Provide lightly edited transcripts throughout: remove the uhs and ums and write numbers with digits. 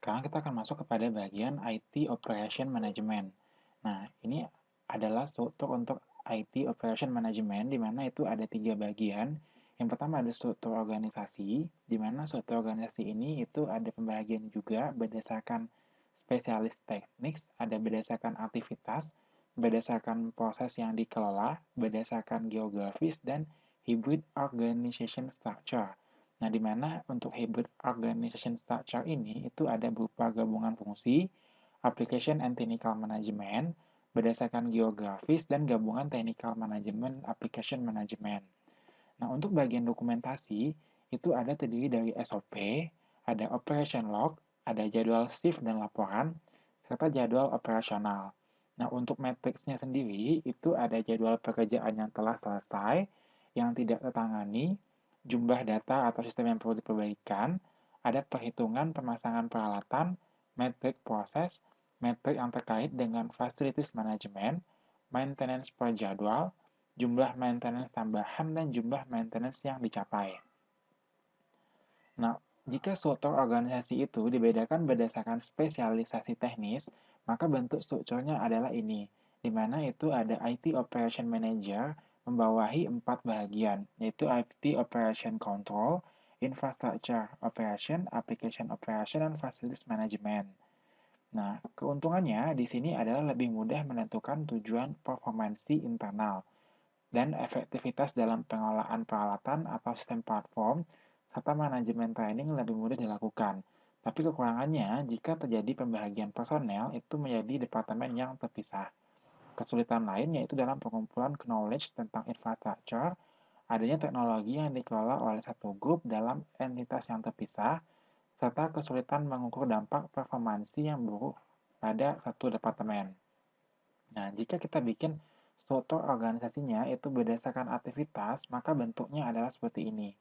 Sekarang kita akan masuk kepada bagian IT Operation Management. Nah, ini adalah struktur untuk IT Operation Management, di mana itu ada 3 bagian. Yang pertama ada struktur organisasi, di mana struktur organisasi ini itu ada pembagian juga berdasarkan spesialis teknik, ada berdasarkan aktivitas, berdasarkan proses yang dikelola, berdasarkan geografis, dan hybrid organization structure. Nah, di mana untuk hybrid organization structure ini itu ada berupa gabungan fungsi, application and technical management, berdasarkan geografis, dan gabungan technical management, application management. Nah, untuk bagian dokumentasi, itu ada terdiri dari SOP, ada operation log, ada jadwal shift dan laporan, serta jadwal operasional. Nah, untuk matriksnya sendiri, itu ada jadwal pekerjaan yang telah selesai, yang tidak tertangani, jumlah data atau sistem yang perlu diperbaikan, ada perhitungan pemasangan peralatan, metrik proses, metrik yang terkait dengan facilities management, maintenance per jadwal, jumlah maintenance tambahan, dan jumlah maintenance yang dicapai. Nah, jika struktur organisasi itu dibedakan berdasarkan spesialisasi teknis, maka bentuk strukturnya adalah ini, di mana itu ada IT Operation Manager membawahi 4 bagian, yaitu IT Operation Control, Infrastructure Operation, Application Operation, dan Facilities Management. Nah, keuntungannya di sini adalah lebih mudah menentukan tujuan performansi internal dan efektivitas dalam pengelolaan peralatan atau sistem platform, serta manajemen training lebih mudah dilakukan. Tapi kekurangannya, jika terjadi pembagian personel, itu menjadi departemen yang terpisah. Kesulitan lain yaitu dalam pengumpulan knowledge tentang infrastruktur, adanya teknologi yang dikelola oleh satu grup dalam entitas yang terpisah, serta kesulitan mengukur dampak performansi yang buruk pada satu departemen. Nah, jika kita bikin struktur organisasinya itu berdasarkan aktivitas, maka bentuknya adalah seperti ini,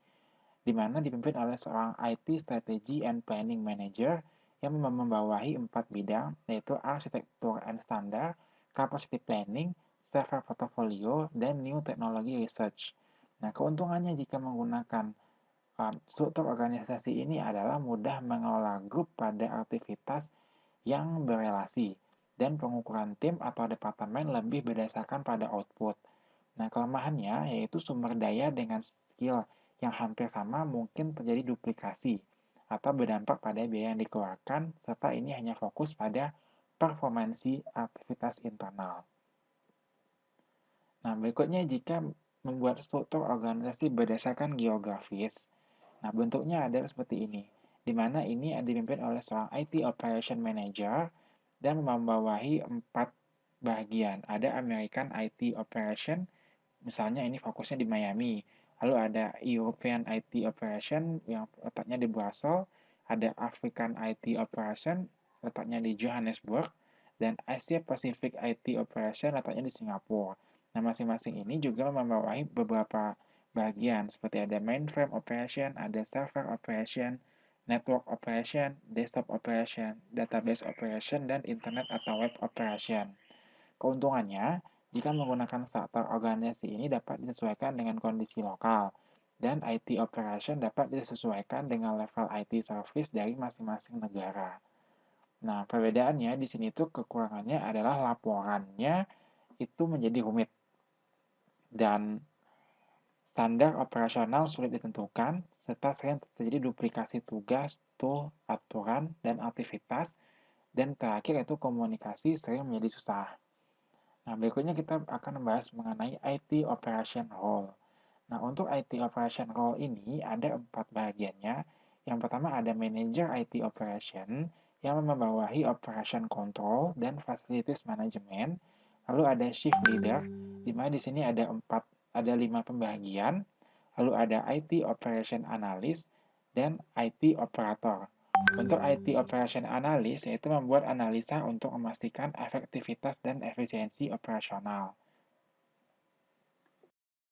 di mana dipimpin oleh seorang IT Strategy and Planning Manager yang membawahi 4 bidang, yaitu arsitektur and standar, capacity planning, server portfolio, dan new technology research. Nah, keuntungannya jika menggunakan struktur organisasi ini adalah mudah mengelola grup pada aktivitas yang berelasi, dan pengukuran tim atau departemen lebih berdasarkan pada output. Nah, kelemahannya yaitu sumber daya dengan skill yang hampir sama mungkin terjadi duplikasi atau berdampak pada biaya yang dikeluarkan, serta ini hanya fokus pada performansi aktivitas internal. Nah, berikutnya jika membuat struktur organisasi berdasarkan geografis, nah bentuknya adalah seperti ini, di mana ini dipimpin oleh seorang IT Operation Manager dan membawahi 4 bagian. Ada American IT Operation, misalnya ini fokusnya di Miami. Lalu ada European IT Operation yang letaknya di Brussels, ada African IT Operation letaknya di Johannesburg, dan Asia Pacific IT Operation letaknya di Singapura. Nah, masing-masing ini juga membawahi beberapa bagian, seperti ada mainframe operation, ada server operation, network operation, desktop operation, database operation, dan internet atau web operation. Keuntungannya, jika menggunakan struktur organisasi ini dapat disesuaikan dengan kondisi lokal, dan IT operation dapat disesuaikan dengan level IT service dari masing-masing negara. Nah, perbedaannya di sini tuh kekurangannya adalah laporannya itu menjadi rumit, dan standar operasional sulit ditentukan, serta sering terjadi duplikasi tugas, tool, aturan, dan aktivitas, dan terakhir itu komunikasi sering menjadi susah. Nah, berikutnya kita akan membahas mengenai IT Operation Role. Nah, untuk IT Operation Role ini ada 4 bagiannya. Yang pertama ada Manager IT Operation yang membawahi Operation Control dan Facilities Management. Lalu ada Shift Leader, di mana di sini ada 5 pembagian. Lalu ada IT Operation Analyst dan IT Operator. Untuk IT Operation Analyst yaitu membuat analisa untuk memastikan efektivitas dan efisiensi operasional.